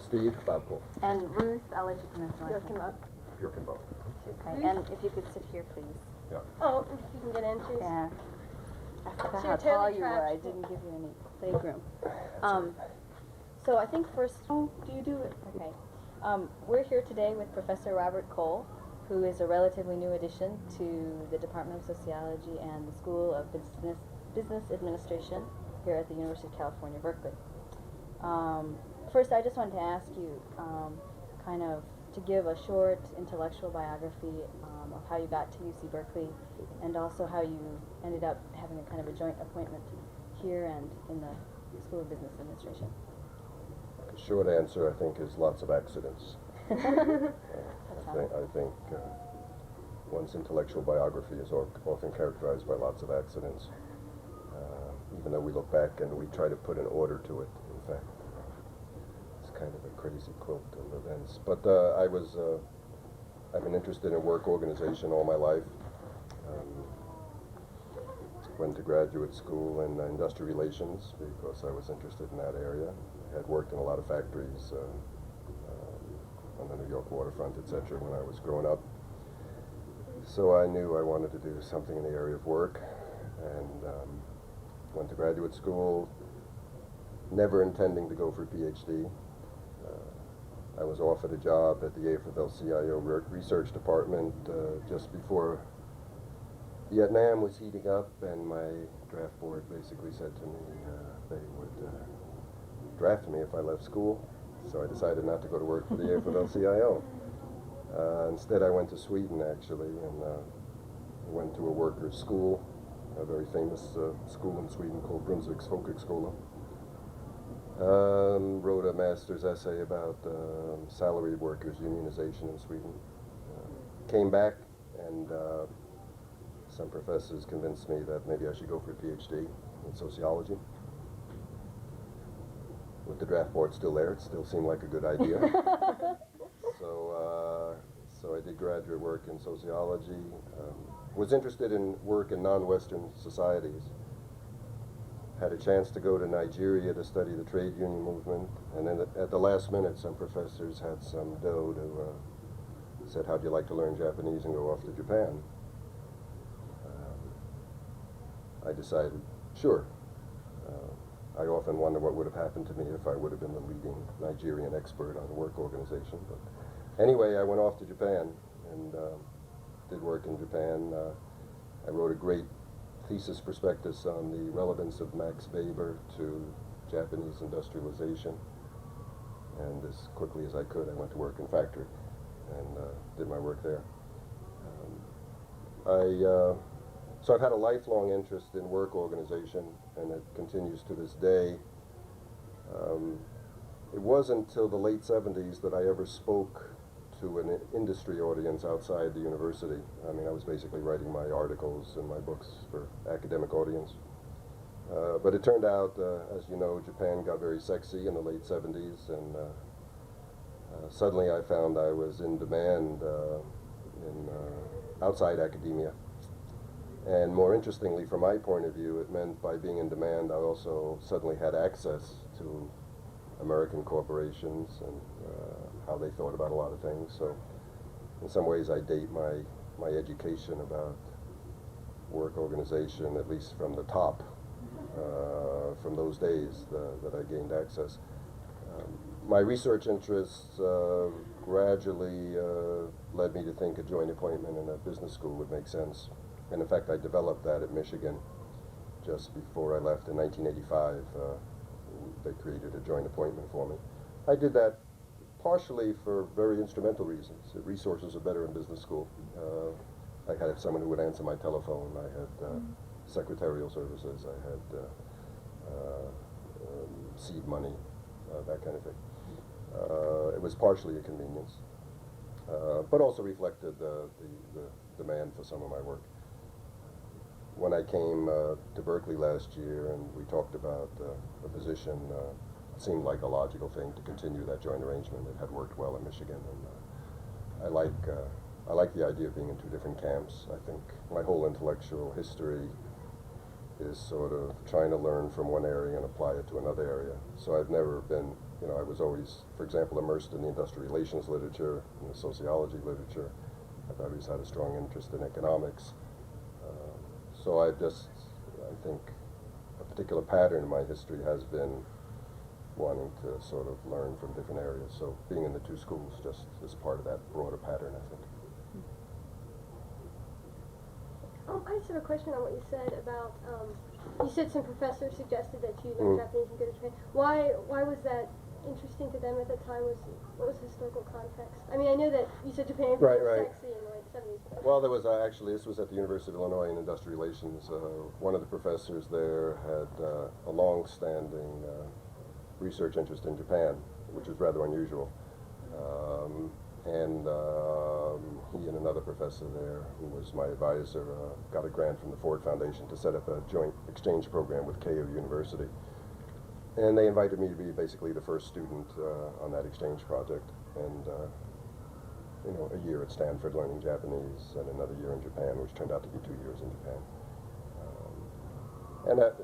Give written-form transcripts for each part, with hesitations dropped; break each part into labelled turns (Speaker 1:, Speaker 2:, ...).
Speaker 1: Steve, Bob Cole.
Speaker 2: And Ruth, I'll let you come in.
Speaker 3: You'll come up.
Speaker 1: Pure Kimball.
Speaker 2: Okay, and if you could sit here, please.
Speaker 1: Yeah.
Speaker 3: Oh, if you can get in, too.
Speaker 2: Yeah. I forgot
Speaker 3: So
Speaker 2: how
Speaker 3: you're
Speaker 2: tall
Speaker 3: totally
Speaker 2: you were.
Speaker 3: trapped.
Speaker 2: I didn't give you any playroom. So I think first, do you do it? Okay. We're here today with Professor Robert Cole, who is a relatively new addition to the Department of Sociology and the School of Business Administration here at the University of California, Berkeley. First, I just wanted to ask you kind of to give a short intellectual biography of how you got to UC Berkeley and also how you ended up having a kind of a joint appointment here and in the School of Business Administration.
Speaker 1: The short answer, I think, is lots of accidents. I think one's intellectual biography is often characterized by lots of accidents, even though we look back and we try to put an order to it, in fact. It's kind of a crazy quilt of events. But I've been interested in work organization all my life. Went to graduate school in industrial relations because I was interested in that area. I had worked in a lot of factories on the New York waterfront, etc. when I was growing up. So I knew I wanted to do something in the area of work, and went to graduate school, never intending to go for a PhD. I was offered a job at the AFL-CIO Research Department just before Vietnam was heating up, and my draft board basically said to me they would draft me if I left school. So I decided not to go to work for the AFL-CIO. Instead, I went to Sweden, actually, and went to a workers' school, a very famous school in Sweden called Brunnsviks Folkhögskola. Wrote a master's essay about salaried workers' unionization in Sweden. Came back, and some professors convinced me that maybe I should go for a PhD in sociology. With the draft board still there, it still seemed like a good idea. So I did graduate work in sociology. Was interested in work in non-Western societies. Had a chance to go to Nigeria to study the trade union movement, and then at the last minute, some professors had some dough to said, "How'd you like to learn Japanese and go off to Japan?" I decided, sure. I often wonder what would have happened to me if I would have been the leading Nigerian expert on work organization. But anyway, I went off to Japan and did work in Japan. I wrote a great thesis prospectus on the relevance of Max Weber to Japanese industrialization. And as quickly as I could, I went to work in factory and did my work there. So I've had a lifelong interest in work organization, and it continues to this day. It wasn't until the late 70s that I ever spoke to an industry audience outside the university. I mean, I was basically writing my articles and my books for academic audience. But it turned out, as you know, Japan got very sexy in the late 70s, and suddenly I found I was in demand outside academia. And more interestingly, from my point of view, it meant by being in demand, I also suddenly had access to American corporations and how they thought about a lot of things. So in some ways, I date my education about work organization, at least from the top, from those days that I gained access. My research interests gradually led me to think a joint appointment in a business school would make sense. And in fact, I developed that at Michigan just before I left in 1985. They created a joint appointment for me. I did that partially for very instrumental reasons. The resources are better in business school. I had someone who would answer my telephone. I had secretarial services. I had seed money, that kind of thing. It was partially a convenience, but also reflected the demand for some of my work. When I came to Berkeley last year and we talked about a position, it seemed like a logical thing to continue that joint arrangement. It had worked well in Michigan, and I like the idea of being in two different camps. I think my whole intellectual history is sort of trying to learn from one area and apply it to another area. So I've never been you know, I was always, for example, immersed in the industrial relations literature, in the sociology literature. I've always had a strong interest in economics. So I think a particular pattern in my history has been wanting to sort of learn from different areas. So being in the two schools just is part of that broader pattern, I think.
Speaker 3: I just have a question on what you said about, you said some professors suggested that you learn Japanese and go to Japan. Why was that interesting to them at the time? What was the historical context? I mean, I know that you said Japan was
Speaker 1: Right.
Speaker 3: sexy in the late 70s. But
Speaker 1: Well, there was actually, this was at the University of Illinois in industrial relations. One of the professors there had a long-standing research interest in Japan, which was rather unusual. He and another professor there, who was my advisor, got a grant from the Ford Foundation to set up a joint exchange program with Keio University. And they invited me to be basically the first student on that exchange project. And you know, a year at Stanford learning Japanese, and another year in Japan, which turned out to be 2 years in Japan.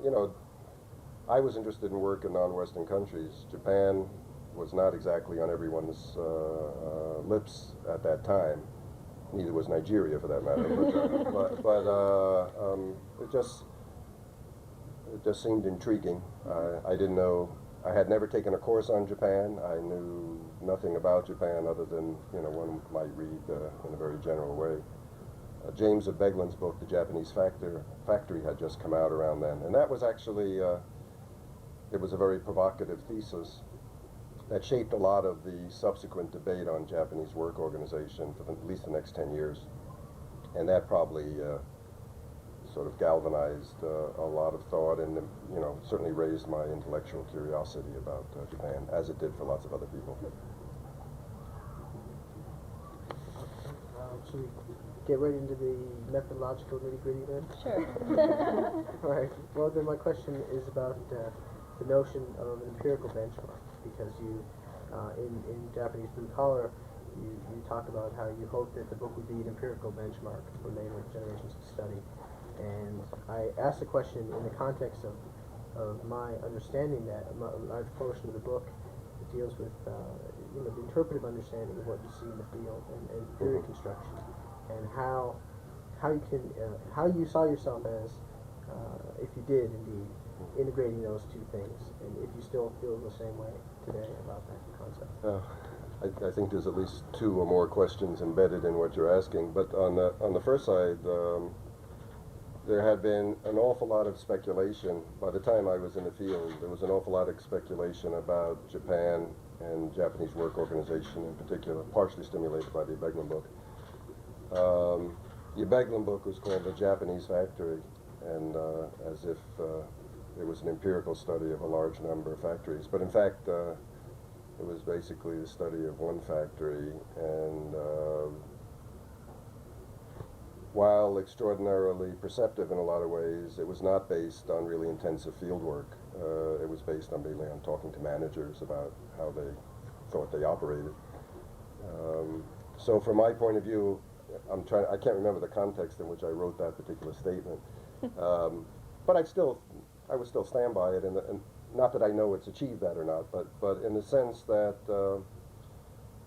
Speaker 1: You know, I was interested in work in non-Western countries. Japan was not exactly on everyone's lips at that time. Neither was Nigeria, for that matter. It just seemed intriguing. I didn't know. I had never taken a course on Japan. I knew nothing about Japan other than, you know, one might read in a very general way. James of Beglin's book, The Japanese Factory, had just come out around then, and that was actually it was a very provocative thesis that shaped a lot of the subsequent debate on Japanese work organization for at least the next 10 years. And that probably sort of galvanized a lot of thought, and, you know, certainly raised my intellectual curiosity about Japan, as it did for lots of other people.
Speaker 4: Should we get right into the methodological nitty-gritty then?
Speaker 2: Sure.
Speaker 4: All right. Well, then my question is about the notion of an empirical benchmark, because you, in Japanese Blue Collar, you talk about how you hope that the book would be an empirical benchmark for later generations of study. And I asked the question in the context of my understanding that a large portion of the book deals with you know, the interpretive understanding of what you see in the field, and theory construction, and how you can how you saw yourself as, if you did indeed, integrating those two things, and if you still feel the same way today about that concept.
Speaker 1: I think there's at least two or more questions embedded in what you're asking. But on the first side, there had been an awful lot of speculation. By the time I was in the field, there was an awful lot of speculation about Japan and Japanese work organization in particular, partially stimulated by the Beglin book. The Beglin book was called The Japanese Factory, and as if it was an empirical study of a large number of factories. But in fact, it was basically the study of one factory, and while extraordinarily perceptive in a lot of ways, it was not based on really intensive field work. It was based mainly on talking to managers about how they thought they operated. So from my point of view, I can't remember the context in which I wrote that particular statement, but I would still stand by it, and not that I know it's achieved that or not, but in the sense that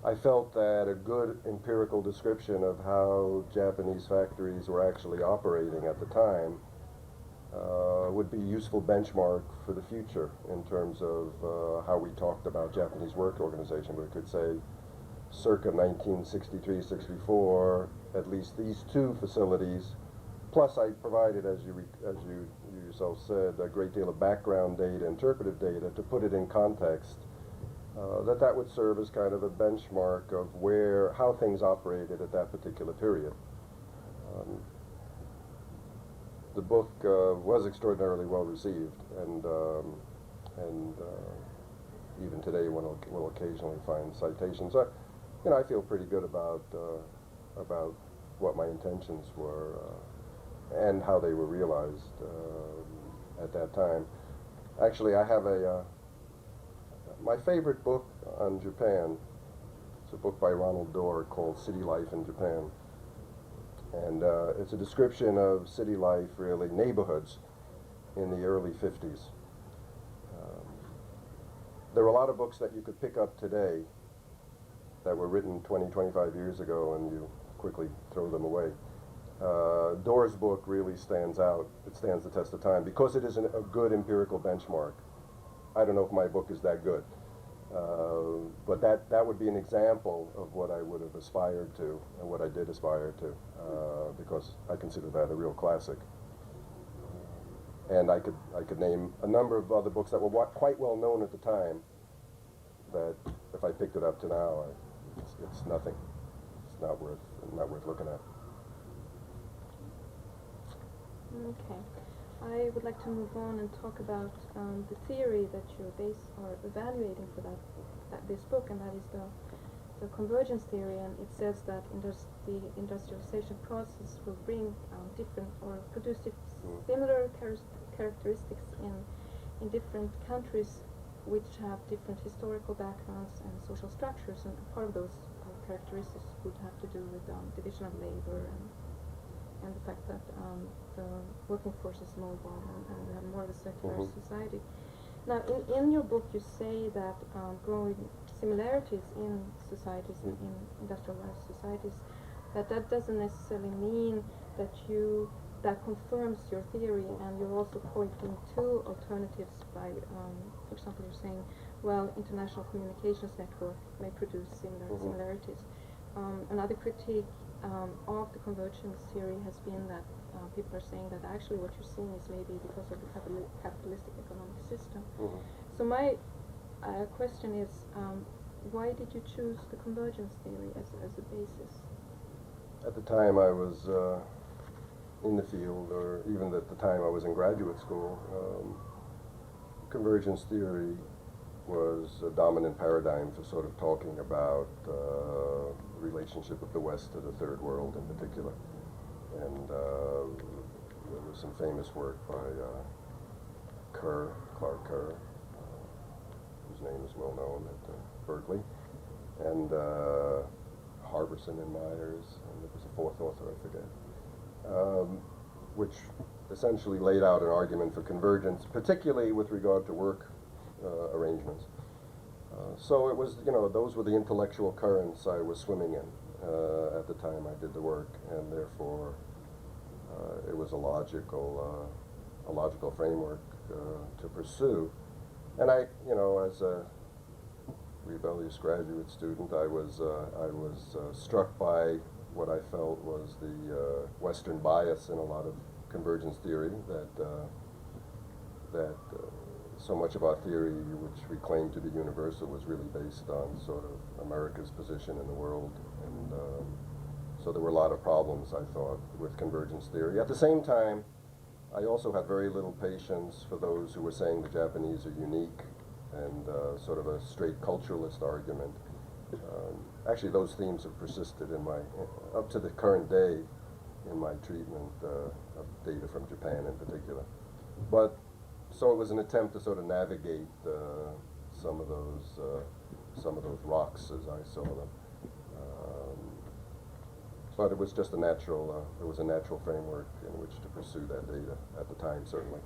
Speaker 1: I felt that a good empirical description of how Japanese factories were actually operating at the time would be a useful benchmark for the future in terms of how we talked about Japanese work organization. We could say, circa 1963-64, at least these two facilities, plus I provided, as you yourself said, a great deal of background data, interpretive data, to put it in context, that would serve as kind of a benchmark of how things operated at that particular period. The book was extraordinarily well received, and even today one will occasionally find citations. You know, I feel pretty good about what my intentions were and how they were realized at that time. Actually, I have my favorite book on Japan. It's a book by Ronald Dorr called City Life in Japan. And it's a description of city life, really, neighborhoods in the early 50s. there are a lot of books that you could pick up today that were written 20, 25 years ago, and you quickly throw them away. Doerr's book really stands out. It stands the test of time because it is a good empirical benchmark. I don't know if my book is that good, but that would be an example of what I would have aspired to and what I did aspire to, because I consider that a real classic. And I could name a number of other books that were quite well known at the time, that if I picked it up to now, it's nothing. It's not worth looking at.
Speaker 5: Okay. I would like to move on and talk about the theory that you are evaluating for this book, and that is the convergence theory. And it says that the industrialization process will bring different or produce similar characteristics in different countries, which have different historical backgrounds and social structures. And part of those characteristics would have to do with division of labor and the fact that the working force is mobile and we have more of a circular society. Now, in your book, you say that growing similarities in societies, in industrialized societies, that doesn't necessarily mean that that confirms your theory, and you're also pointing to alternatives by, for example, you're saying, well, international communications network may produce similarities. Another critique of the convergence theory has been that people are saying that actually what you're seeing is maybe because of the capitalistic economic system. So my question is, why did you choose the convergence theory as a basis?
Speaker 1: At the time I was in the field, or even at the time I was in graduate school, convergence theory was a dominant paradigm for sort of talking about the relationship of the West to the Third World in particular. And there was some famous work by Clark Kerr, whose name is well known at Berkeley, and Harbison and Myers, and there was a fourth author, I forget, which essentially laid out an argument for convergence, particularly with regard to work arrangements. So it was, those were the intellectual currents I was swimming in at the time I did the work, and therefore it was a logical framework to pursue. And I, as a rebellious graduate student, I was struck by what I felt was the Western bias in a lot of convergence theory, that so much of our theory, which we claim to be universal, was really based on sort of America's position in the world. And so there were a lot of problems, I thought, with convergence theory. At the same time, I also had very little patience for those who were saying the Japanese are unique, and sort of a straight culturalist argument. Actually, those themes have persisted up to the current day in my treatment of data from Japan in particular. But so it was an attempt to sort of navigate some of those rocks as I saw them. But it was just there was a natural framework in which to pursue that data at the time, certainly.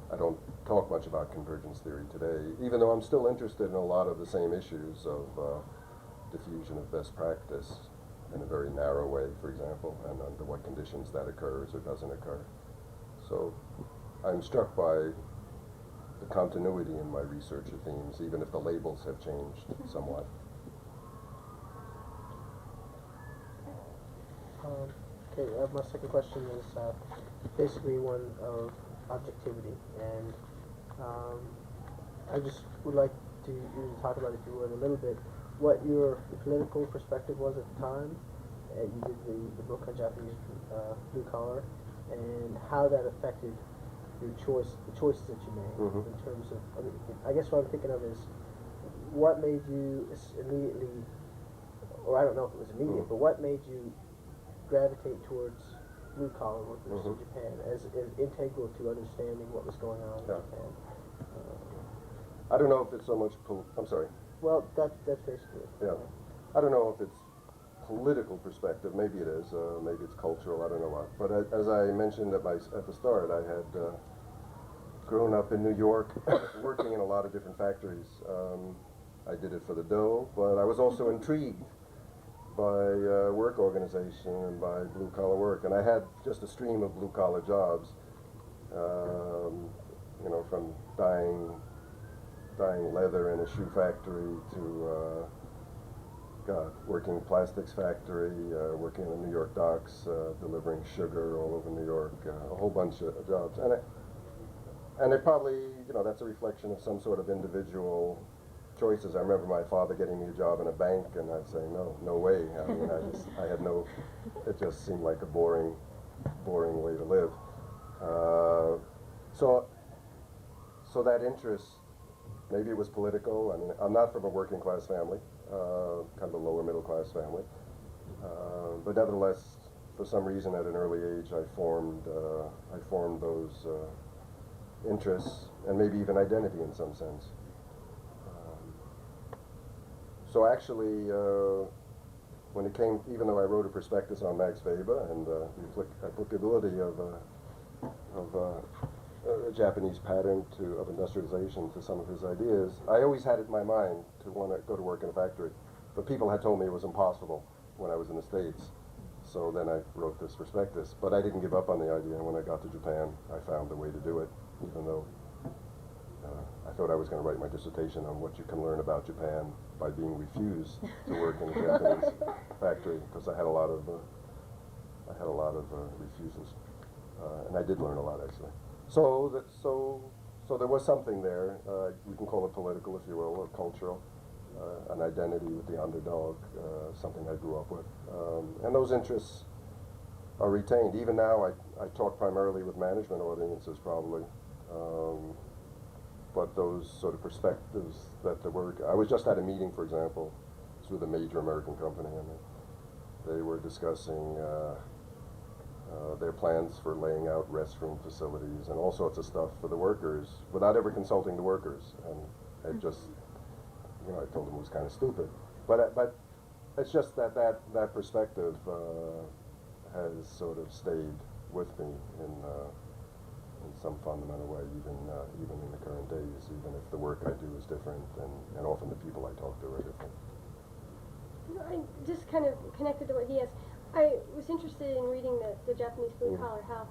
Speaker 1: I don't talk much about convergence theory today, even though I'm still interested in a lot of the same issues of diffusion of best practice in a very narrow way, for example, and under what conditions that occurs or doesn't occur. So I'm struck by the continuity in my research of themes, even if the labels have changed somewhat.
Speaker 4: Okay, my second question is basically one of objectivity, and I just would like you to talk about, if you would, a little bit what your political perspective was at the time. You did the book on Japanese blue collar, and how that affected your the choices that you made in terms of. I guess what I'm thinking of is what made you immediately, or I don't know if it was immediate, but what made you gravitate towards blue collar workers in Japan as integral to understanding what was going on in Japan.
Speaker 1: I don't know if it's so much I'm sorry.
Speaker 4: Well, that's basically it.
Speaker 1: Yeah. I don't know if it's political perspective. Maybe it is. Maybe it's cultural. I don't know what. But as I mentioned at the start, I had grown up in New York, working in a lot of different factories. I did it for the dough, but I was also intrigued by work organization and by blue-collar work. And I had just a stream of blue-collar jobs, you know, from dyeing leather in a shoe factory to working plastics factory, working in the New York docks, delivering sugar all over New York, a whole bunch of jobs. And it probably, you know, that's a reflection of some sort of individual choices. I remember my father getting me a job in a bank, and I'd say, no way. I mean, it just seemed like a boring way to live. So that interest, maybe it was political. I mean, I'm not from a working class family, kind of a lower middle class family. But nevertheless, for some reason at an early age, I formed those interests and maybe even identity in some sense. So actually, when it came, even though I wrote a prospectus on Max Weber and the applicability of a Japanese pattern of industrialization to some of his ideas, I always had it in my mind to want to go to work in a factory. But people had told me it was impossible when I was in the States. So then I wrote this prospectus. But I didn't give up on the idea. When I got to Japan, I found a way to do it, even though I thought I was going to write my dissertation on what you can learn about Japan by being refused to work in a Japanese factory, because I had a lot of refusals, and I did learn a lot actually. So there was something there. You can call it political, if you will, or cultural, an identity with the underdog, something I grew up with, and those interests are retained. Even now, I talk primarily with management audiences, probably. But those sort of perspectives that the work, I was just at a meeting, for example, it's with a major American company, and they were discussing their plans for laying out restroom facilities and all sorts of stuff for the workers without ever consulting the workers. And it just, you know, I told them it was kind of stupid. But it's just that perspective has sort of stayed with me in some fundamental way, even in the current days, even if the work I do is different, and often the people I talk to are different.
Speaker 3: I just kind of connected to what he asked. I was interested in reading the Japanese blue collar, how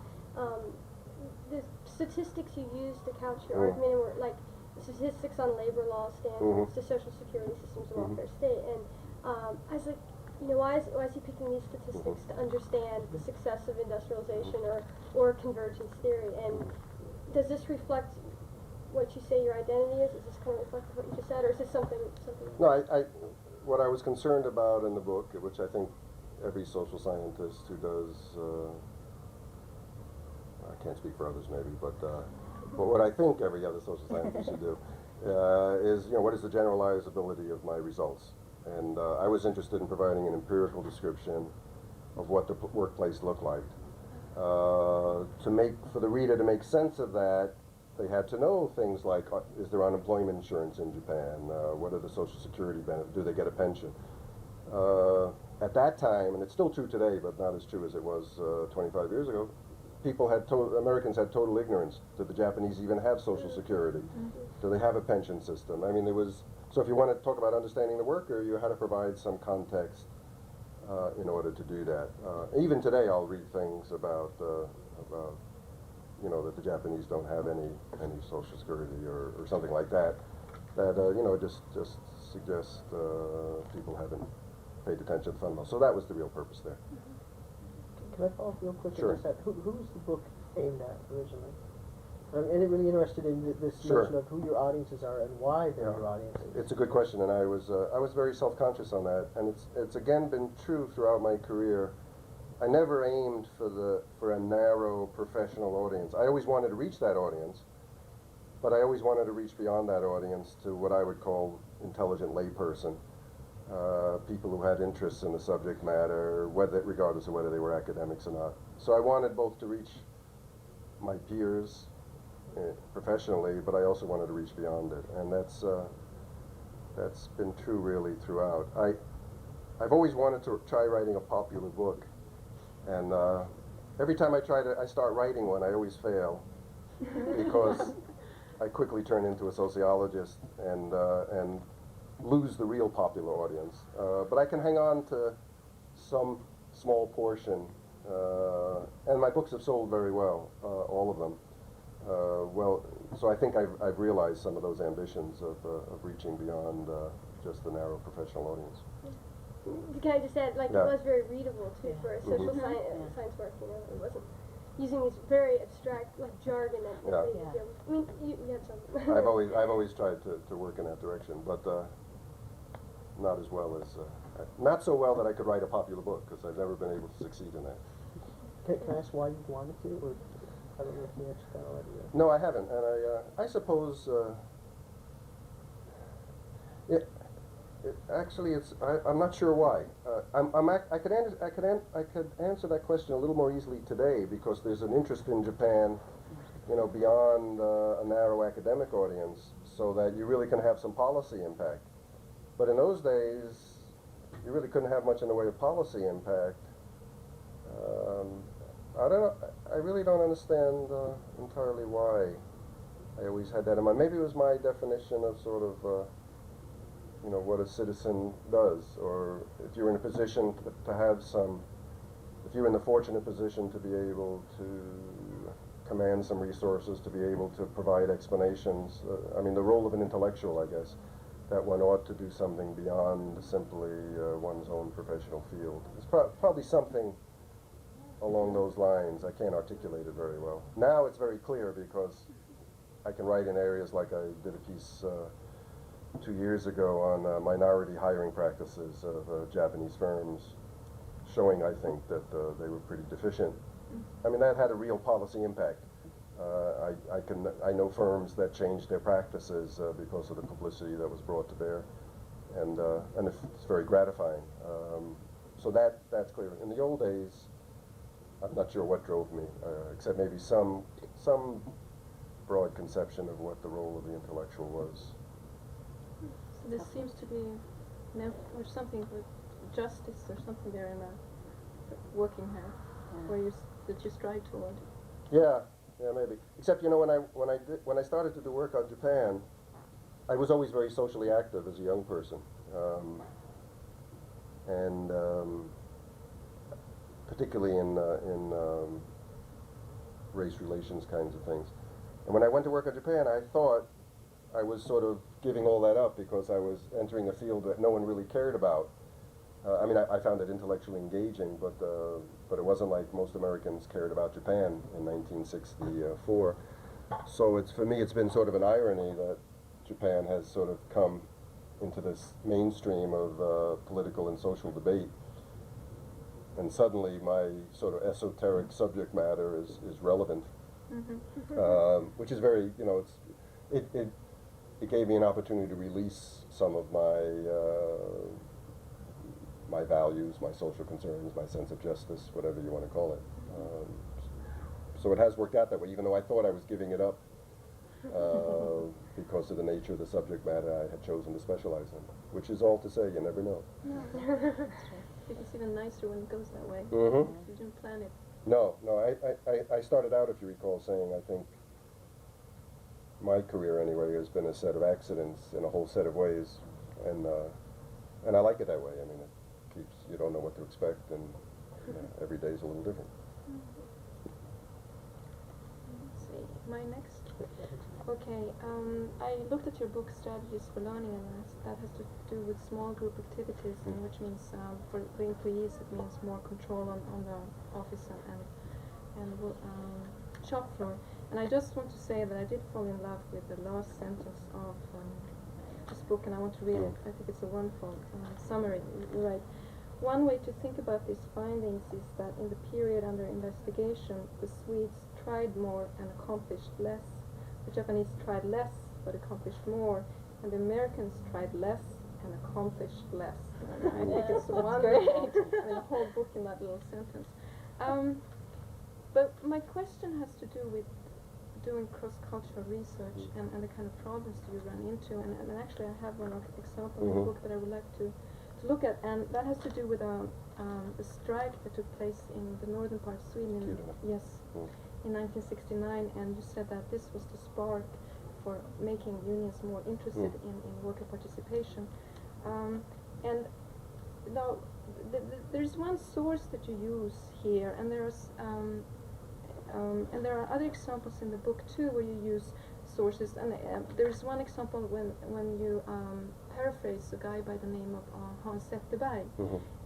Speaker 3: the statistics you use to couch your argument were like statistics on labor law standards, the social security systems, the welfare state, and I was like, you know, why is he picking these statistics to understand the success of industrialization or convergence theory? And does this reflect what you say your identity is? Is this kind of reflective of what you just said, or is this something else?
Speaker 1: No, what I was concerned about in the book, which I think every social scientist who does, I can't speak for others maybe, but what I think every other social scientist should do is, you know, what is the generalizability of my results? And I was interested in providing an empirical description of what the workplace looked like. For the reader to make sense of that, they had to know things like, is there unemployment insurance in Japan? What are the social security benefits? Do they get a pension? At that time, and it's still true today, but not as true as it was 25 years ago, Americans had total ignorance. Do the Japanese even have social security? Do they have a pension system? I mean, so if you want to talk about understanding the worker, you had to provide some context in order to do that. Even today, I'll read things about you know, that the Japanese don't have any social security or something like that. That you know, just suggests people haven't paid attention to the fundamentals. So that was the real purpose there.
Speaker 4: Can I follow up real quick?
Speaker 1: Sure.
Speaker 4: On that? Who's the book aimed at originally? I'm really interested in this
Speaker 1: Sure.
Speaker 4: notion of who your audiences are and why they're your audiences.
Speaker 1: It's a good question, and I was very self-conscious on that, and it's again been true throughout my career. I never aimed for a narrow professional audience. I always wanted to reach that audience, but I always wanted to reach beyond that audience to what I would call intelligent layperson, people who had interests in the subject matter, regardless of whether they were academics or not. So I wanted both to reach my peers professionally, but I also wanted to reach beyond it, and that's been true really throughout. I've always wanted to try writing a popular book, and every time I start writing one, I always fail because I quickly turn into a sociologist and lose the real popular audience. But I can hang on to some small portion, and my books have sold very well, all of them. So I think I've realized some of those ambitions of reaching beyond just the narrow professional audience.
Speaker 3: Can I just add, like,
Speaker 1: Yeah.
Speaker 3: it was very readable too for a social
Speaker 1: Mhm.
Speaker 3: science work. You know, it wasn't using these very abstract like jargon that
Speaker 1: Yeah.
Speaker 3: made you feel. I mean, you had some.
Speaker 1: I've always tried to work in that direction, but not as well as not so well that I could write a popular book, because I've never been able to succeed in that.
Speaker 4: Can I ask why you wanted to, or I don't know if you answered that already.
Speaker 1: No, I haven't, and I suppose actually I'm not sure why. I could answer that question a little more easily today, because there's an interest in Japan, you know, beyond a narrow academic audience, so that you really can have some policy impact. But in those days, you really couldn't have much in the way of policy impact. I don't know. I really don't understand entirely why I always had that in mind. Maybe it was my definition of sort of, you know, what a citizen does, or if you're in a position to have some, if you're in the fortunate position to be able to command some resources, to be able to provide explanations. I mean, the role of an intellectual, I guess, that one ought to do something beyond simply one's own professional field. It's probably something along those lines. I can't articulate it very well. Now it's very clear, because I can write in areas like I did a piece 2 years ago on minority hiring practices of Japanese firms, showing, I think, that they were pretty deficient. I mean, that had a real policy impact. I know firms that changed their practices because of the publicity that was brought to bear, and it's very gratifying. So that's clear. In the old days, I'm not sure what drove me, except maybe some broad conception of what the role of the intellectual was.
Speaker 5: So this seems to be, or something with justice or something there in that working here, where that you strive toward.
Speaker 1: Yeah, maybe. Except, you know, when I started to do work on Japan, I was always very socially active as a young person, and particularly in race relations kinds of things. And when I went to work on Japan, I thought I was sort of giving all that up because I was entering a field that no one really cared about. I mean, I found it intellectually engaging, but it wasn't like most Americans cared about Japan in 1964. So for me, it's been sort of an irony that Japan has sort of come into this mainstream of political and social debate, and suddenly my sort of esoteric subject matter is relevant, which is very, you know, it gave me an opportunity to release some of my values, my social concerns, my sense of justice, whatever you want to call it. So it has worked out that way, even though I thought I was giving it up because of the nature of the subject matter I had chosen to specialize in, which is all to say, you never know.
Speaker 5: No. I think it's even nicer when it goes that way.
Speaker 1: Mm-hmm.
Speaker 5: You didn't plan it.
Speaker 1: No, I started out, if you recall, saying I think my career anyway has been a set of accidents in a whole set of ways, and I like it that way. I mean, it keeps, you don't know what to expect, and you know, every day's a little different.
Speaker 5: Let's see, my next. Okay, I looked at your book, Strategies for Learning, and that has to do with small group activities, and which means for the employees it means more control on the office and shop floor. And I just want to say that I did fall in love with the last sentence of this book, and I want to read it. I think it's a wonderful summary. You write, one way to think about these findings is that in the period under investigation, the Swedes tried more and accomplished less. The Japanese tried less but accomplished more, and the Americans tried less and accomplished less. I think it's wonderful. I mean, a whole book in that little sentence. But my question has to do with doing cross-cultural research and the kind of problems you run into. And actually, I have one example in the book that I would like to look at, and that has to do with a strike that took place in the northern part of Sweden. In 1969, and you said that this was the spark for making unions more interested in worker participation. And now, there's one source that you use here, and and there are other examples in the book too where you use sources. And there's one example when you paraphrase a guy by the name of Hans Zetterberg,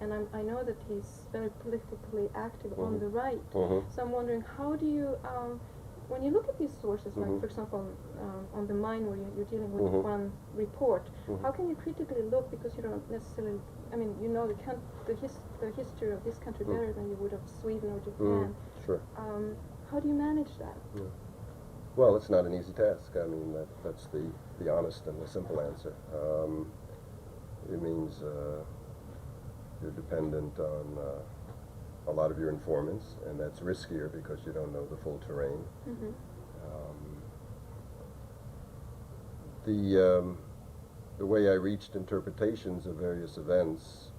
Speaker 5: and I know that he's very politically active on the right. So I'm wondering, how do you when you look at these sources, like for example on the mine where you're dealing with one report, how can you critically look, because you don't necessarily, I mean, you know the history of this country better than you would of Sweden or Japan.
Speaker 1: Sure.
Speaker 5: How do you manage that?
Speaker 1: Well, it's not an easy task. I mean, that's the honest and the simple answer. It means you're dependent on a lot of your informants, and that's riskier because you don't know the full terrain. The way I reached interpretations of various events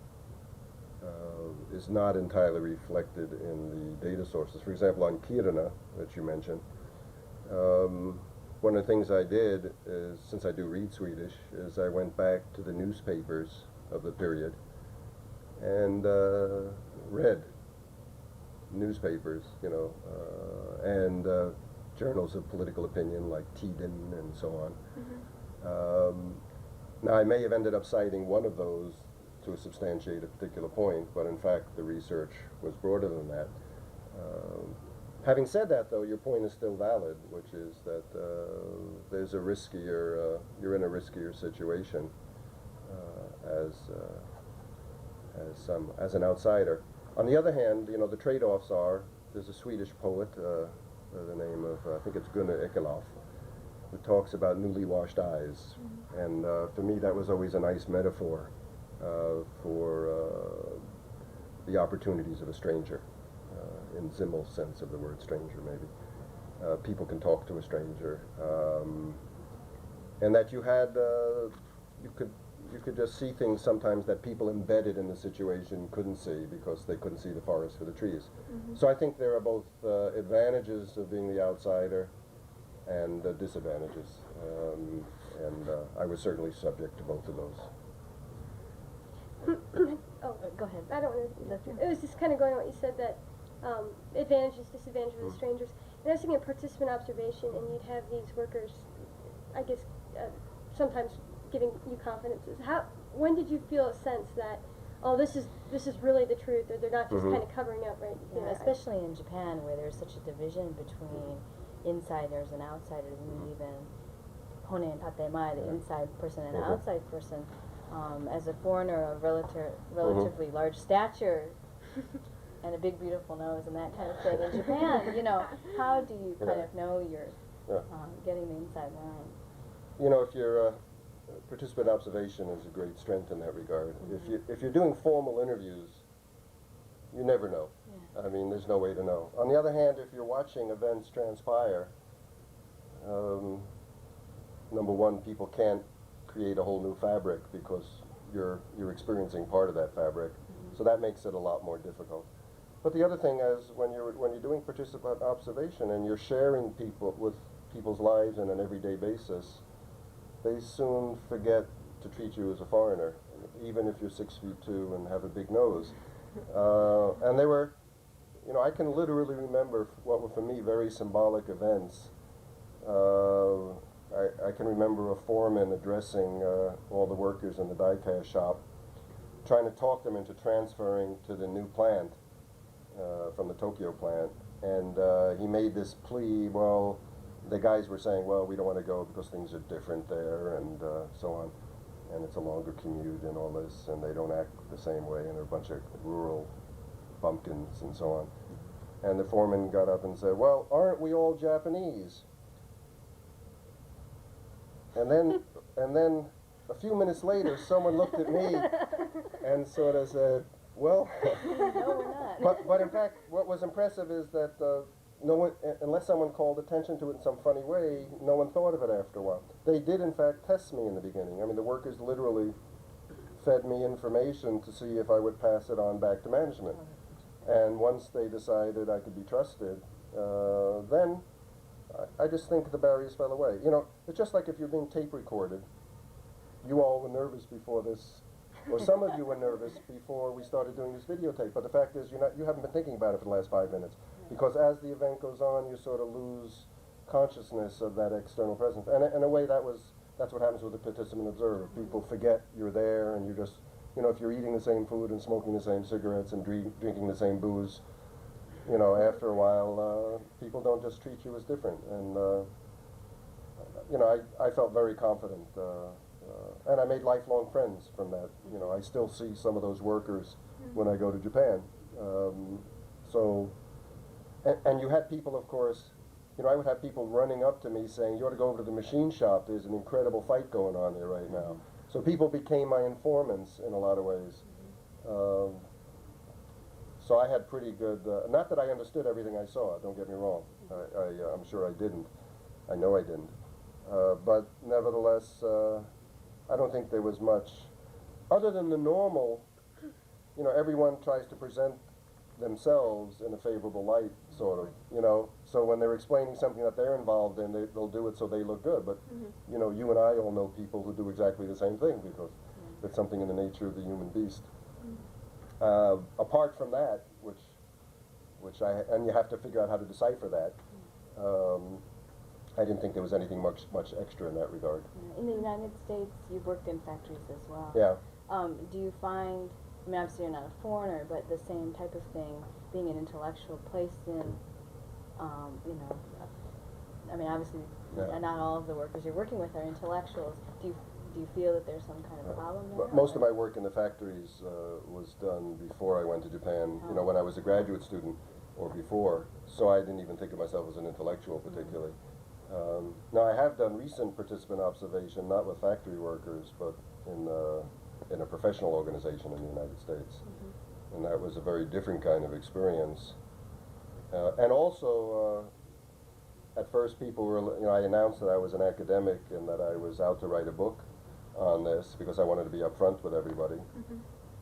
Speaker 1: is not entirely reflected in the data sources. For example, on Kiruna, that you mentioned, one of the things I did is, since I do read Swedish, is I went back to the newspapers of the period and read newspapers, and journals of political opinion like Tiden and so on. Now, I may have ended up citing one of those to substantiate a particular point, but in fact the research was broader than that. Having said that, though, your point is still valid, which is that there's a riskier, you're in a riskier situation as an outsider. On the other hand, the trade-offs are, there's a Swedish poet, by the name of, I think it's Gunnar Ekelöf, who talks about newly washed eyes. And for me, that was always a nice metaphor for the opportunities of a stranger, in Zimmel's sense of the word stranger, maybe. People can talk to a stranger. And that you could just see things sometimes that people embedded in the situation couldn't see because they couldn't see the forest for the trees. So I think there are both advantages of being the outsider and disadvantages. And I was certainly subject to both of those.
Speaker 2: Go ahead.
Speaker 3: I don't know. It was just kind of going on what you said, that advantages, disadvantages of the strangers. And I was thinking of participant observation, and you'd have these workers, I guess, sometimes giving you confidences. When did you feel a sense that, oh, this is really the truth, or they're not just kind of covering up, right?
Speaker 2: Yeah, especially in Japan, where there's such a division between insiders and outsiders, and even hone and tatemae, the inside person and outside person. As a foreigner of relatively large stature and a big beautiful nose and that kind of thing in Japan, how do you kind of know you're getting the inside line?
Speaker 1: If you're participant observation is a great strength in that regard. If you're doing formal interviews, you never know. I mean, there's no way to know. On the other hand, if you're watching events transpire, number one, people can't create a whole new fabric because you're experiencing part of that fabric, so that makes it a lot more difficult. But the other thing is, when you're doing participant observation and you're sharing with people's lives on an everyday basis, they soon forget to treat you as a foreigner, even if you're 6'2" and have a big nose. And they were, I can literally remember what were for me very symbolic events. I can remember a foreman addressing all the workers in the die-cast shop, trying to talk them into transferring to the new plant, from the Tokyo plant. And he made this plea, well, the guys were saying, well, we don't want to go because things are different there, and so on. And it's a longer commute and all this, and they don't act the same way, and they're a bunch of rural bumpkins and so on. And the foreman got up and said, well, aren't we all Japanese? And then a few minutes later, someone looked at me and sort of said, well,
Speaker 2: No, we're not.
Speaker 1: but in fact, what was impressive is that no one, unless someone called attention to it in some funny way, no one thought of it after a while. They did, in fact, test me in the beginning. I mean, the workers literally fed me information to see if I would pass it on back to management. And once they decided I could be trusted, then I just think the barriers fell away. You know, it's just like if you're being tape recorded. You all were nervous before this, or some of you were nervous before we started doing this videotape. But the fact is, you haven't been thinking about it for the last 5 minutes, because as the event goes on, you sort of lose consciousness of that external presence. And in a way, that's what happens with the participant observer. People forget you're there, and you just, you know, if you're eating the same food and smoking the same cigarettes and drinking the same booze, you know, after a while, people don't just treat you as different. And you know, I felt very confident. And I made lifelong friends from that. You know, I still see some of those workers when I go to Japan. And you had people, of course, you know, I would have people running up to me saying, you ought to go over to the machine shop, there's an incredible fight going on there right now. So people became my informants in a lot of ways. So I had pretty good, not that I understood everything I saw, don't get me wrong. I'm sure I didn't. I know I didn't. But nevertheless, I don't think there was much, other than the normal, you know, everyone tries to present themselves in a favorable light, sort of, you know. So when they're explaining something that they're involved in, they'll do it so they look good. But, you know, you and I all know people who do exactly the same thing, because it's something in the nature of the human beast. Apart from that, and you have to figure out how to decipher that, I didn't think there was anything much extra in that regard.
Speaker 2: In the United States, you've worked in factories as well.
Speaker 1: Yeah.
Speaker 2: Do you find, I mean, obviously you're not a foreigner, but the same type of thing, being an intellectual placed in, you know, I mean, obviously not all of the workers you're working with are intellectuals. Do you feel that there's some kind of problem there?
Speaker 1: Most of my work in the factories was done before I went to Japan, you know, when I was a graduate student or before, so I didn't even think of myself as an intellectual particularly. Now, I have done recent participant observation, not with factory workers, but in a professional organization in the United States. And that was a very different kind of experience. And also, at first people were, you know, I announced that I was an academic and that I was out to write a book on this because I wanted to be upfront with everybody.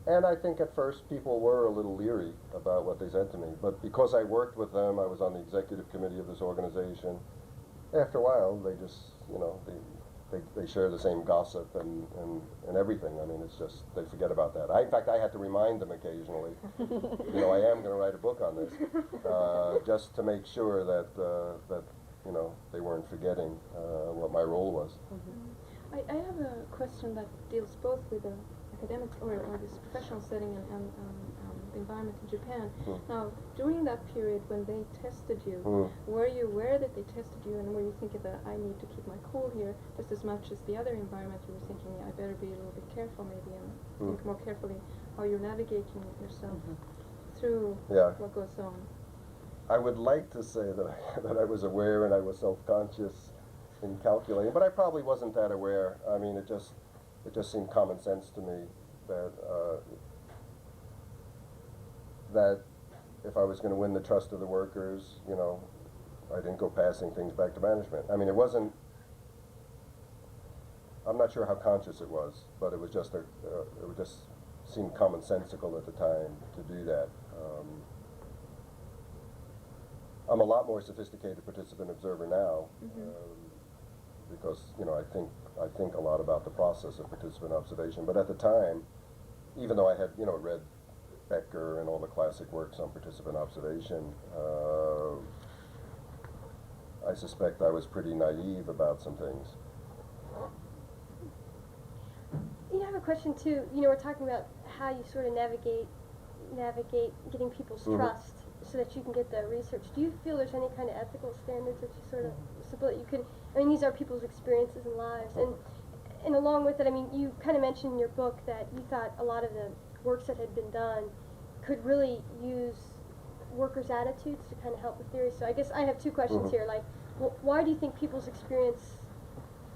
Speaker 1: And I think at first people were a little leery about what they said to me. But because I worked with them, I was on the executive committee of this organization. After a while, they just, you know, they share the same gossip and everything. I mean, it's just, they forget about that. In fact, I had to remind them occasionally, you know, I am going to write a book on this, just to make sure that, you know, they weren't forgetting what my role was.
Speaker 5: I have a question that deals both with the academic or this professional setting and the environment in Japan. Now, during that period when they tested you, were you aware that they tested you, and were you thinking that I need to keep my cool here just as much as the other environment? You were thinking, I better be a little bit careful maybe and think more carefully how you're navigating yourself through what goes on.
Speaker 1: I would like to say that I was aware and I was self-conscious in calculating, but I probably wasn't that aware. I mean, it just seemed common sense to me that if I was going to win the trust of the workers, you know, I didn't go passing things back to management. I mean, it wasn't, I'm not sure how conscious it was, but it was just it just seemed commonsensical at the time to do that. I'm a lot more sophisticated participant observer now, because, you know, I think a lot about the process of participant observation. But at the time, even though I had, you know, read Becker and all the classic works on participant observation, I suspect I was pretty naive about some things.
Speaker 3: You know, I have a question too. You know, we're talking about how you sort of navigate getting people's trust so that you can get the research. Do you feel there's any kind of ethical standards that you sort of, so that you can, I mean, these are people's experiences and lives, and along with it, I mean, you kind of mentioned in your book that you thought a lot of the works that had been done could really use workers' attitudes to kind of help with theory. So I guess I have two questions here. Like, why do you think people's experience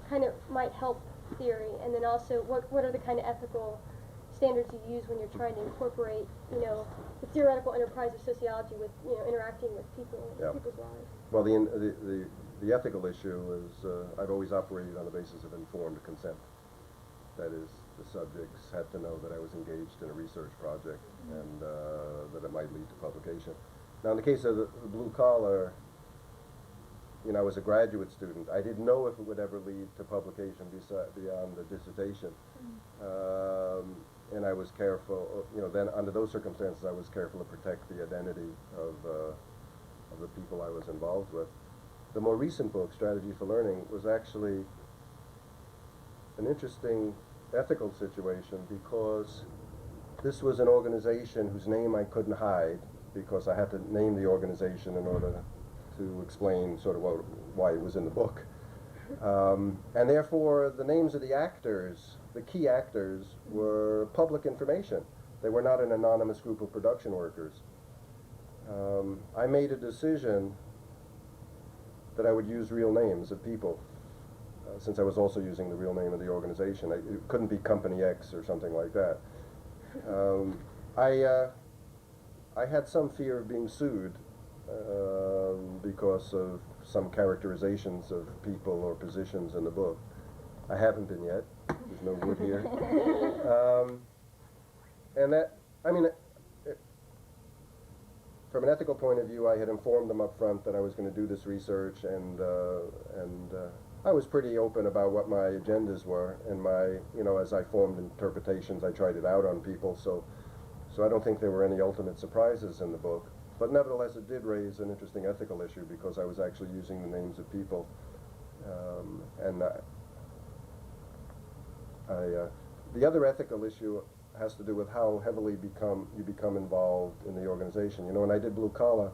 Speaker 3: kind of might help theory? And then also, what are the kind of ethical standards you use when you're trying to incorporate, you know, the theoretical enterprise of sociology with, you know, interacting with people, people's lives?
Speaker 1: Well, the ethical issue is I've always operated on the basis of informed consent. That is, the subjects had to know that I was engaged in a research project and that it might lead to publication. Now, in the case of the blue collar, you know, I was a graduate student. I didn't know if it would ever lead to publication beyond the dissertation. And I was careful, you know, then under those circumstances I was careful to protect the identity of the people I was involved with. The more recent book, Strategy for Learning, was actually an interesting ethical situation because this was an organization whose name I couldn't hide because I had to name the organization in order to explain sort of why it was in the book. And therefore, the names of the actors, the key actors, were public information. They were not an anonymous group of production workers. I made a decision that I would use real names of people, since I was also using the real name of the organization. It couldn't be Company X or something like that. I had some fear of being sued because of some characterizations of people or positions in the book. I haven't been yet. There's no wood here. And that, I mean, from an ethical point of view, I had informed them up front that I was going to do this research, and I was pretty open about what my agendas were, and my, you know, as I formed interpretations, I tried it out on people, so I don't think there were any ultimate surprises in the book. But nevertheless, it did raise an interesting ethical issue because I was actually using the names of people, and the other ethical issue has to do with how heavily you become involved in the organization. You know, when I did Blue Collar,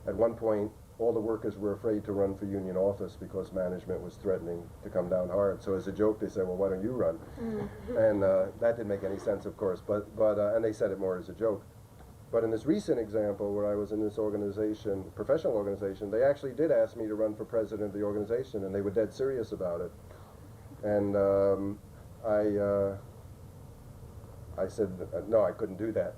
Speaker 1: at one point, all the workers were afraid to run for union office because management was threatening to come down hard. So as a joke, they said, well, why don't you run? And that didn't make any sense, of course, but and they said it more as a joke. But in this recent example, where I was in this organization, professional organization, they actually did ask me to run for president of the organization, and they were dead serious about it. And I said, no, I couldn't do that.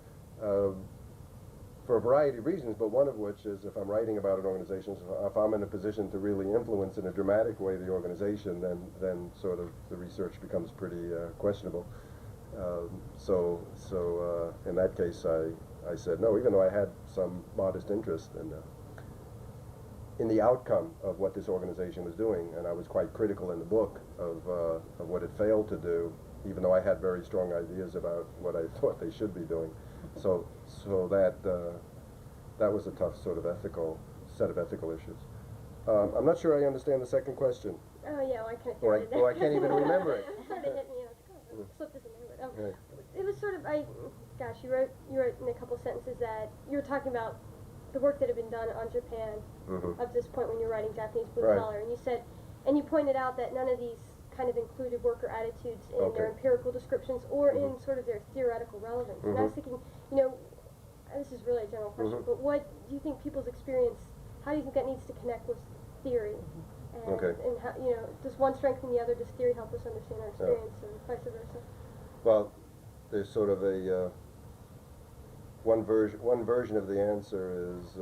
Speaker 1: For a variety of reasons, but one of which is if I'm writing about an organization, if I'm in a position to really influence in a dramatic way the organization, then sort of the research becomes pretty questionable. So in that case, I said no, even though I had some modest interest in the outcome of what this organization was doing, and I was quite critical in the book of what it failed to do, even though I had very strong ideas about what I thought they should be doing. So that was a tough sort of set of ethical issues. I'm not sure I understand the second question.
Speaker 3: Oh yeah, well, I kind of
Speaker 1: Or I can't even remember it.
Speaker 3: It sort of hit me, and I was like, oh, slipped this in there. But,
Speaker 1: Right.
Speaker 3: it was sort of, gosh, you wrote in a couple sentences that you were talking about the work that had been done on Japan up to this point when you were writing Japanese Blue
Speaker 1: Right.
Speaker 3: Collar, and you said, and you pointed out that none of these kind of included worker attitudes in their empirical descriptions or in sort of their theoretical relevance. And I was thinking, you know, this is really a general question, but what do you think people's experience, how do you think that needs to connect with theory? And, and how, you know, does one strengthen the other? Does theory help us understand our experience, or vice versa?
Speaker 1: Well, there's sort of a one version of the answer is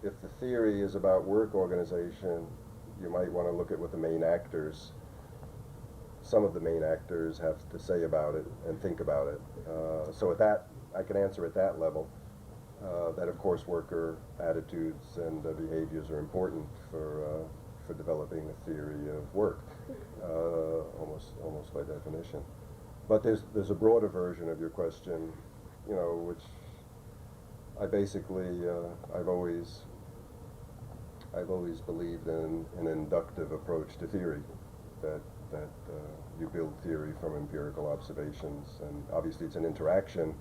Speaker 1: if the theory is about work organization, you might want to look at what the main actors, some of the main actors, have to say about it and think about it. So at that, I can answer at that level. That of course worker attitudes and behaviors are important for developing a theory of work, almost by definition. But there's a broader version of your question, you know, which I basically I've always believed in an inductive approach to theory, that you build theory from empirical observations, and obviously it's an interaction,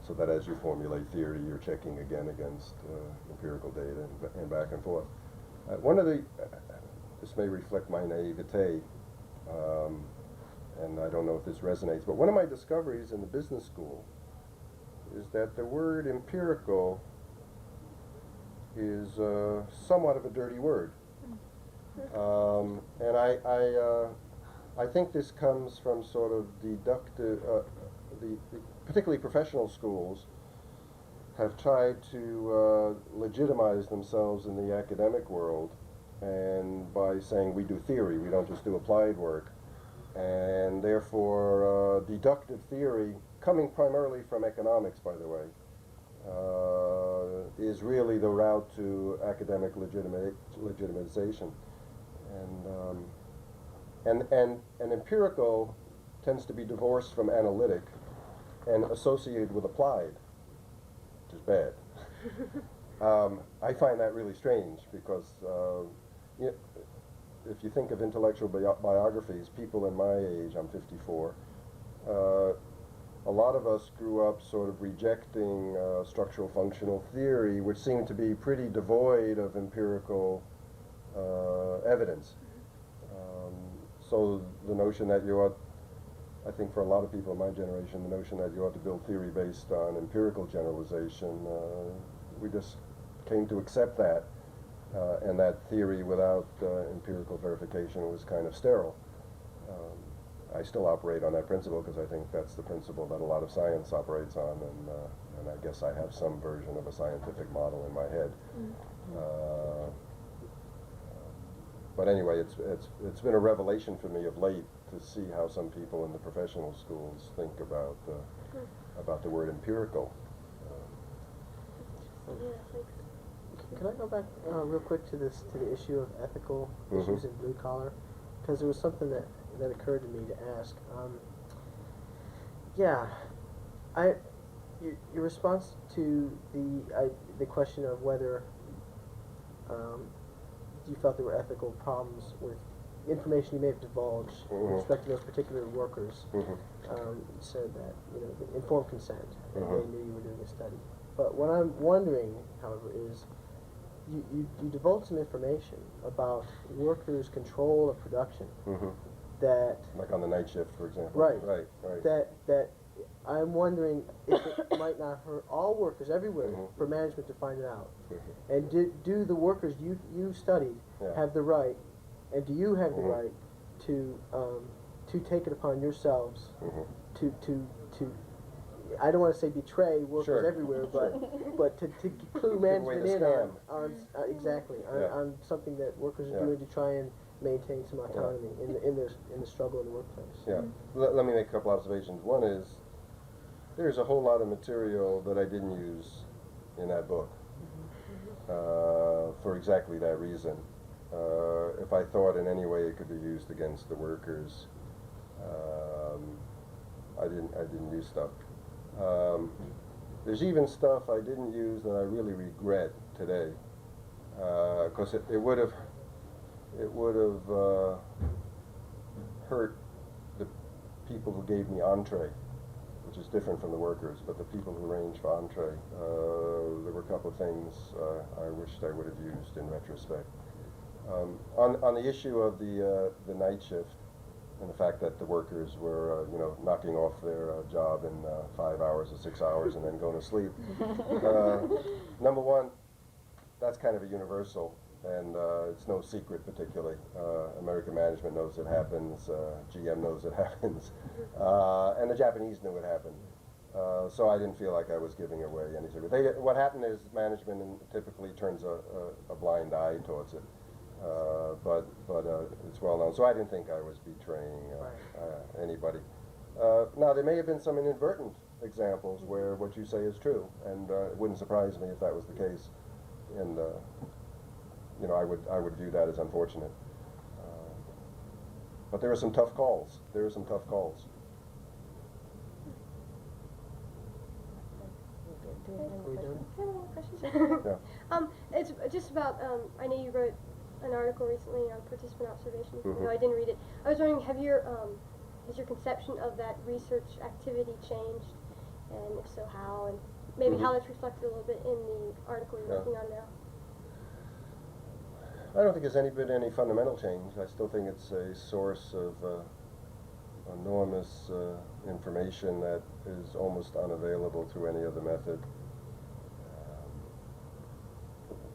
Speaker 1: so that as you formulate theory, you're checking again against empirical data and back and forth. This may reflect my naivete, and I don't know if this resonates, but one of my discoveries in the business school is that the word empirical is somewhat of a dirty word. And I think this comes from sort of deductive, particularly professional schools have tried to legitimize themselves in the academic world, and by saying we do theory, we don't just do applied work, and therefore deductive theory, coming primarily from economics, by the way, is really the route to academic legitimization. And empirical tends to be divorced from analytic and associated with applied, which is bad. I find that really strange because if you think of intellectual biographies, people in my age, I'm 54, a lot of us grew up sort of rejecting structural functional theory, which seemed to be pretty devoid of empirical evidence. So the notion that you ought, I think for a lot of people in my generation, the notion that you ought to build theory based on empirical generalization, we just came to accept that, and that theory without empirical verification was kind of sterile. I still operate on that principle because I think that's the principle that a lot of science operates on, and I guess I have some version of a scientific model in my head. But anyway, it's been a revelation for me of late to see how some people in the professional schools think about the word empirical.
Speaker 3: Yeah, thanks.
Speaker 4: Can I go back real quick to the issue of ethical issues in blue collar? Because there was something that occurred to me to ask. Your response to the question of whether you felt there were ethical problems with information you may have divulged with respect to those particular workers. You said that the informed consent, that they knew you were doing a study. But what I'm wondering, however, is you divulged some information about workers' control of production that,
Speaker 1: like on the night shift, for example.
Speaker 4: Right.
Speaker 1: Right.
Speaker 4: That I'm wondering if it might not hurt all workers everywhere for management to find it out. And do the workers you studied have the right, and do you have the right to take it upon yourselves to I don't want to say betray workers everywhere, but to clue management in on something that workers are doing to try and maintain some autonomy in the struggle in the workplace.
Speaker 1: Yeah. Let me make a couple observations. One is, there's a whole lot of material that I didn't use in that book for exactly that reason. If I thought in any way it could be used against the workers, I didn't use stuff. There's even stuff I didn't use that I really regret today, because it would have hurt the people who gave me entree, which is different from the workers, but the people who arranged for entree. There were a couple of things I wished I would have used in retrospect. On the issue of the night shift and the fact that the workers were knocking off their job in 5 hours or 6 hours and then going to sleep. Number one, that's kind of a universal, and it's no secret particularly. American management knows it happens, GM knows it happens, and the Japanese knew it happened. So I didn't feel like I was giving away any secret. What happened is management typically turns a blind eye towards it. But it's well known. So I didn't think I was betraying anybody. Now, there may have been some inadvertent examples where what you say is true, and it wouldn't surprise me if that was the case. And I would view that as unfortunate. But there are some tough calls. There are some tough calls.
Speaker 2: Do we have any
Speaker 4: Are we done?
Speaker 3: Can I have one question?
Speaker 1: Yeah.
Speaker 3: It's just about, I know you wrote an article recently on participant observation. No, I didn't read it. I was wondering, has your conception of that research activity changed? And if so, how? And maybe how that's reflected a little bit in the article you're working on now?
Speaker 1: I don't think there's been any fundamental change. I still think it's a source of enormous information that is almost unavailable through any other method.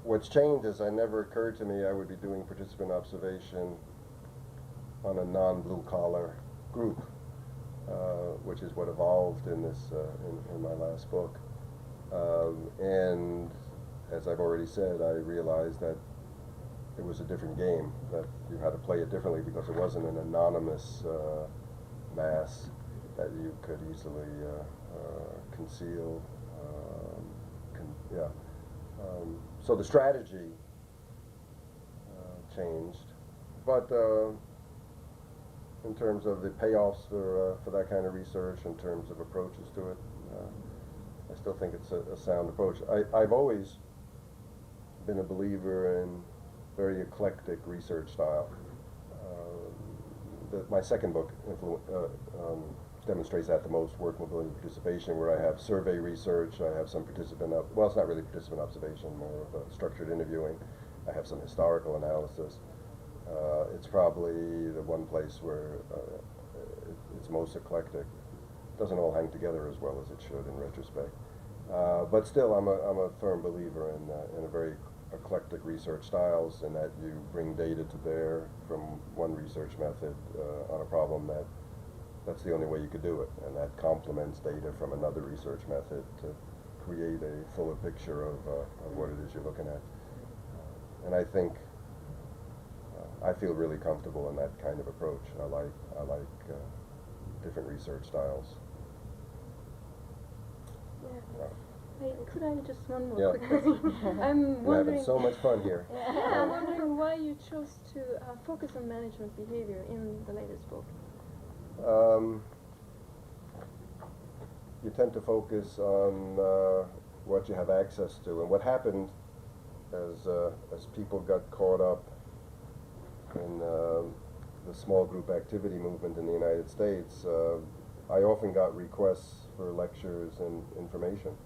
Speaker 1: What's changed is it never occurred to me I would be doing participant observation on a non-blue collar group, which is what evolved in this in my last book. And as I've already said, I realized that it was a different game, that you had to play it differently because it wasn't an anonymous mass that you could easily conceal. Yeah. So the strategy changed, but in terms of the payoffs for that kind of research, in terms of approaches to it, I still think it's a sound approach. I've always been a believer in very eclectic research style. My second book demonstrates that the most, Work, Mobility, and Participation, where I have survey research, I have some participant, well, it's not really participant observation, more of a structured interviewing, I have some historical analysis. It's probably the one place where it's most eclectic. It doesn't all hang together as well as it should in retrospect. But still, I'm a firm believer in a very eclectic research styles, and that you bring data to bear from one research method on a problem that's the only way you could do it, and that complements data from another research method to create a fuller picture of what it is you're looking at. And I think I feel really comfortable in that kind of approach. I like different research styles.
Speaker 5: Yeah. Hey, could I just one more
Speaker 1: Yeah.
Speaker 5: quick question? I'm
Speaker 1: We're
Speaker 5: wondering.
Speaker 1: having so much fun here.
Speaker 5: Yeah, I'm wondering why you chose to focus on management behavior in the latest book.
Speaker 1: You tend to focus on what you have access to, and what happened as people got caught up in the small group activity movement in the United States. I often got requests for lectures and information,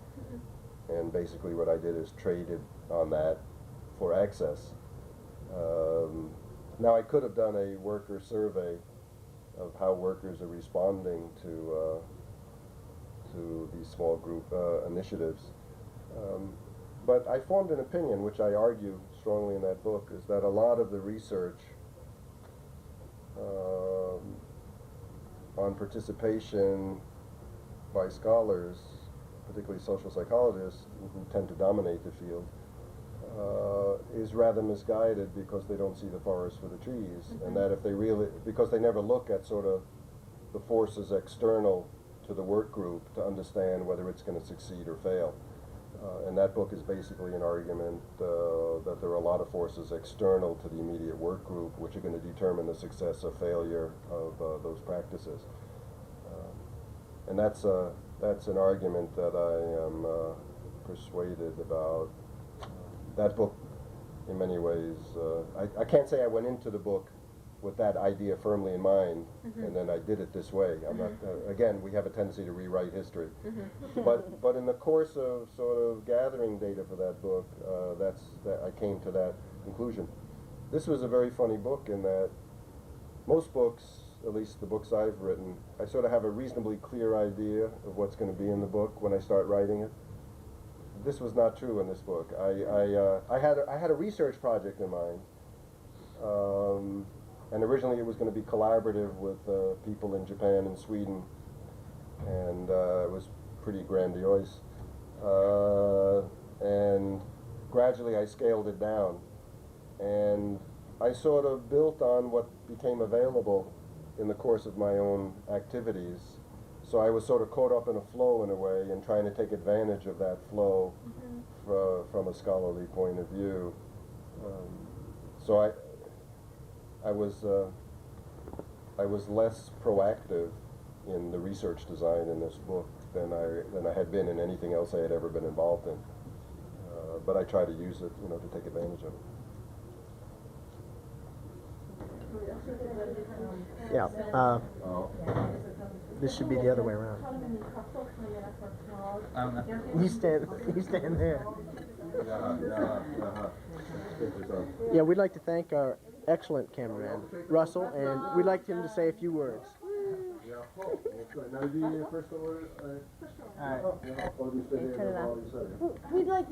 Speaker 1: and basically what I did is traded on that for access. Now I could have done a worker survey of how workers are responding to these small group initiatives. But I formed an opinion, which I argue strongly in that book, is that a lot of the research on participation by scholars, particularly social psychologists, who tend to dominate the field, is rather misguided because they don't see the forest for the trees, and that if they really, because they never look at sort of the forces external to the work group to understand whether it's going to succeed or fail. And that book is basically an argument that there are a lot of forces external to the immediate work group which are going to determine the success or failure of those practices. And that's an argument that I am persuaded about. That book, in many ways, I can't say I went into the book with that idea firmly in mind, and then I did it this way. I'm not. Again, we have a tendency to rewrite history, but in the course of sort of gathering data for that book, I came to that conclusion. This was a very funny book in that most books, at least the books I've written, I sort of have a reasonably clear idea of what's going to be in the book when I start writing it. This was not true in this book. I had a research project in mind. And originally it was going to be collaborative with people in Japan and Sweden, and it was pretty grandiose. And gradually I scaled it down, and I sort of built on what became available in the course of my own activities. So I was sort of caught up in a flow in a way, and trying to take advantage of that flow from a scholarly point of view. So I was less proactive in the research design in this book than I had been in anything else I had ever been involved in. But I try to use it, to take advantage of it.
Speaker 4: Yeah. This should be the other way around. You stand there. Yeah, we'd like to thank our excellent cameraman, Russell, and we'd like him to say a few words.
Speaker 1: Now do your first word.
Speaker 2: Turn it on.
Speaker 3: We'd like